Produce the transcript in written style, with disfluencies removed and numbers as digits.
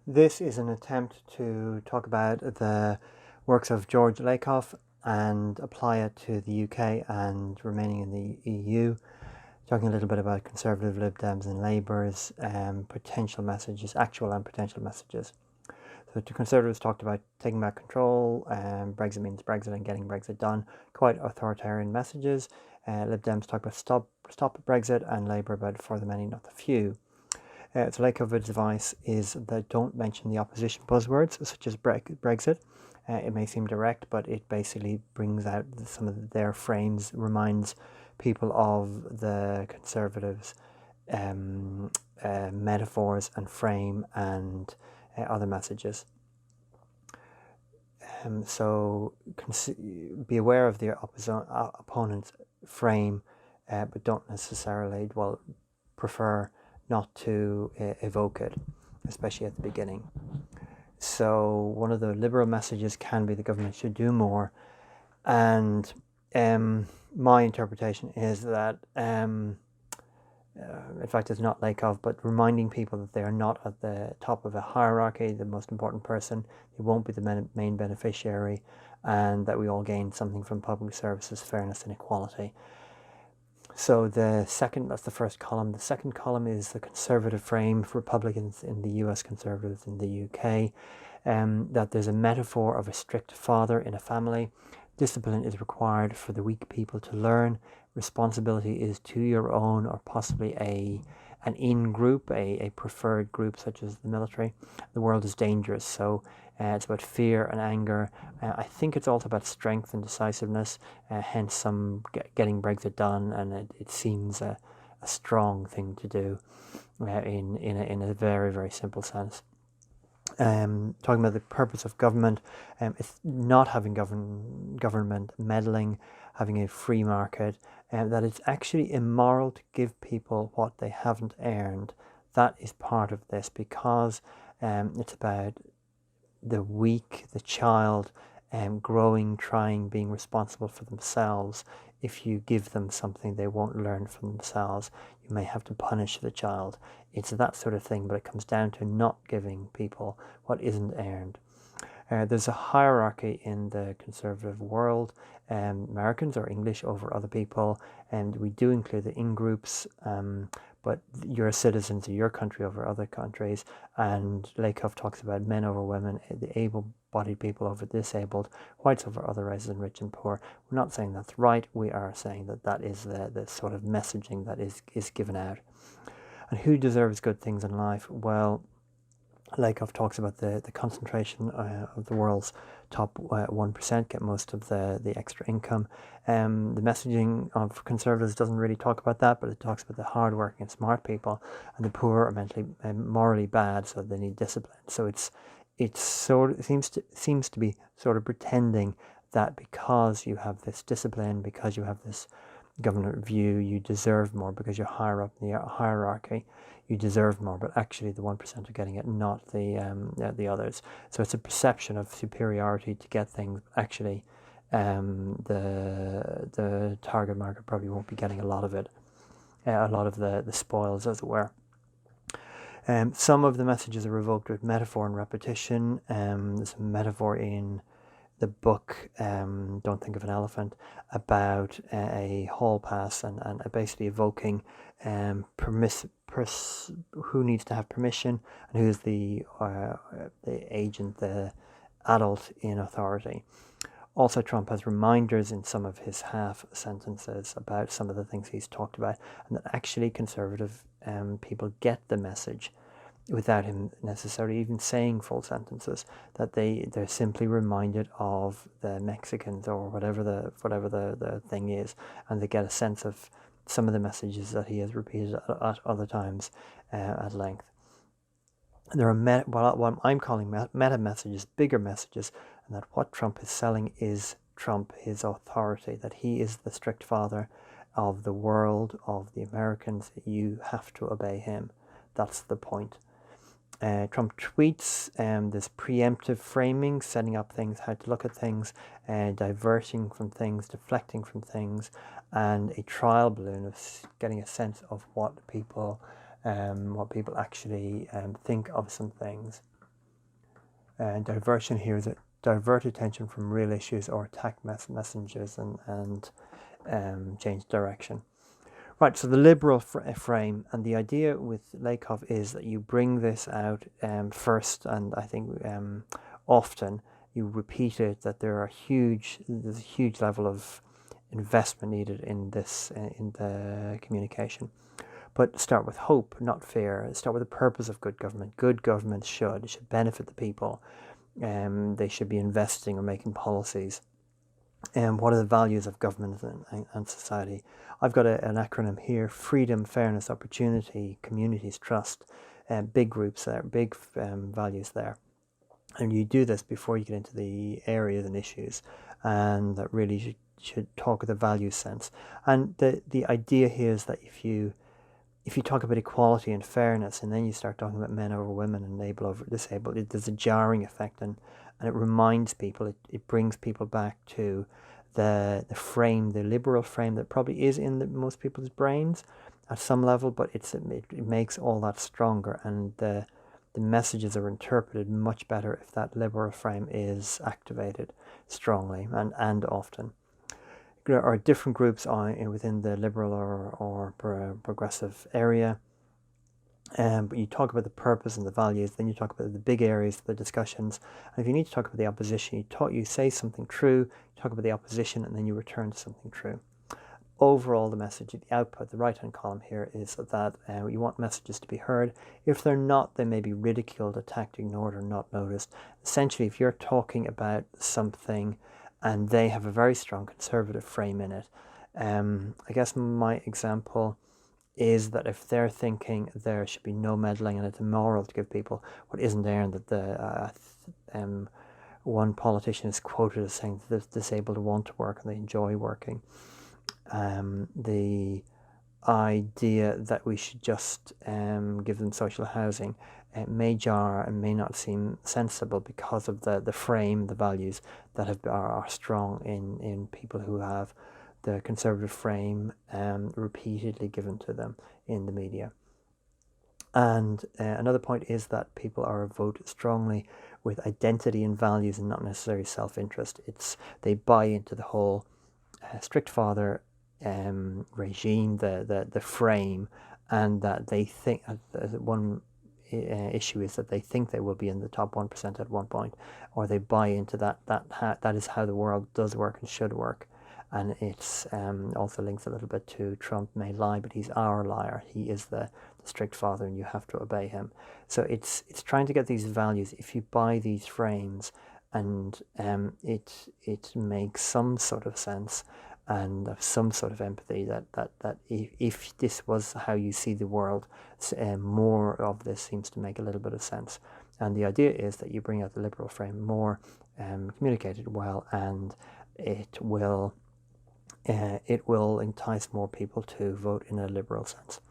This is an attempt to talk about the works of George Lakoff and apply it to the UK and remaining in the EU. Talking a little bit about Conservative, Lib Dems and Labour's potential messages, actual and potential messages. So the Conservatives talked about taking back control, Brexit means Brexit and getting Brexit done, quite authoritarian messages. Lib Dems talk about stop Brexit, and Labour about for the many, not the few. So Lakoff's advice is that don't mention the opposition buzzwords such as Brexit. It may seem direct, but it basically brings out some of their frames, reminds people of the Conservatives' metaphors and frame and other messages. So be aware of the opponent's frame, but don't necessarily, prefer not to evoke it, especially at the beginning. So one of the liberal messages can be the government should do more, and my interpretation is that in fact it's not Lakoff, but reminding people that they are not at the top of a hierarchy, the most important person, they won't be the main beneficiary, and that we all gain something from public services, fairness and equality. So that's the first column. The second column is the conservative frame for Republicans in the US, Conservatives in the UK, that there's a metaphor of a strict father in a family. Discipline is required for the weak people to learn. Responsibility is to your own or possibly an in-group, a preferred group such as the military. The world is dangerous, so it's about fear and anger. I think it's also about strength and decisiveness, hence some getting Brexit done, and it seems a strong thing to do in a very, very simple sense. Talking about the purpose of government, it's not having government meddling, having a free market, and that it's actually immoral to give people what they haven't earned. That is part of this, because it's about the weak, the child, growing, trying, being responsible for themselves. If you give them something they won't learn for themselves, you may have to punish the child. It's that sort of thing, but it comes down to not giving people what isn't earned. There's a hierarchy in the conservative world. Americans are English over other people, and we do include the in-groups, but you're citizens of your country over other countries. And Lakoff talks about men over women, the able-bodied people over disabled, whites over other races, and rich and poor. We're not saying that's right. We are saying that that is the sort of messaging that is given out. And who deserves good things in life? Well, Lakoff talks about the concentration of the world's top 1% get most of the extra income. The messaging of conservatives doesn't really talk about that, but it talks about the hardworking and smart people, and the poor are mentally and morally bad, so they need discipline. So it seems to be sort of pretending that because you have this discipline, because you have this government view, you deserve more because you're higher up in the hierarchy. You deserve more, but actually the 1% are getting it, not the others. So it's a perception of superiority to get things. Actually, the target market probably won't be getting a lot of it, a lot of the spoils, as it were. Some of the messages are revoked with metaphor and repetition. There's a metaphor in the book, Don't Think of an Elephant, about a hall pass and basically evoking who needs to have permission and who's the agent, the adult in authority. Also, Trump has reminders in some of his half sentences about some of the things he's talked about, and that actually conservative people get the message without him necessarily even saying full sentences, that they're simply reminded of the Mexicans or whatever the thing is, and they get a sense of some of the messages that he has repeated at other times at length. There are what I'm calling meta messages, bigger messages, and that what Trump is selling is Trump, his authority, that he is the strict father of the world, of the Americans. You have to obey him. That's the point. Trump tweets this preemptive framing, setting up things, how to look at things, diverting from things, deflecting from things, and a trial balloon of getting a sense of what people actually think of some things. And diversion here is a divert attention from real issues or attack messengers and change direction. Right, so the liberal frame, and the idea with Lakoff is that you bring this out first, and I think often you repeat it, that there's a huge level of investment needed in this, in the communication. But start with hope, not fear. Start with the purpose of good government. Good government should benefit the people. They should be investing or making policies. And what are the values of government and society? I've got an acronym here: freedom, fairness, opportunity, communities, trust. Big groups there, big values there. And you do this before you get into the areas and issues, and that really should talk of the value sense. And the idea here is that if you talk about equality and fairness, and then you start talking about men over women and able over disabled, there's a jarring effect, and it reminds people, it brings people back to the frame, the liberal frame that probably is in most people's brains at some level, but it makes all that stronger, and the messages are interpreted much better if that liberal frame is activated strongly and often. There are different groups within the liberal or progressive area. But you talk about the purpose and the values, then you talk about the big areas, the discussions. And if you need to talk about the opposition, you say something true, you talk about the opposition, and then you return to something true. Overall, the message, the output, the right-hand column here is that you want messages to be heard. If they're not, they may be ridiculed, attacked, ignored, or not noticed. Essentially, if you're talking about something and they have a very strong conservative frame in it, I guess my example is that if they're thinking there should be no meddling and it's immoral to give people what isn't there, and that the one politician is quoted as saying that the disabled want to work and they enjoy working. The idea that we should just give them social housing may jar and may not seem sensible because of the frame, the values that are strong in people who have the conservative frame repeatedly given to them in the media. And another point is that people are vote strongly with identity and values and not necessarily self-interest. They buy into the whole strict father regime, the frame, and that they think one issue is that they think they will be in the top 1% at one point, or they buy into that is how the world does work and should work. And it's also links a little bit to Trump may lie, but he's our liar. He is the strict father, and you have to obey him. So it's trying to get these values. If you buy these frames, and it makes some sort of sense and some sort of empathy, that if this was how you see the world, more of this seems to make a little bit of sense. And the idea is that you bring out the liberal frame more communicated well, and it will entice more people to vote in a liberal sense.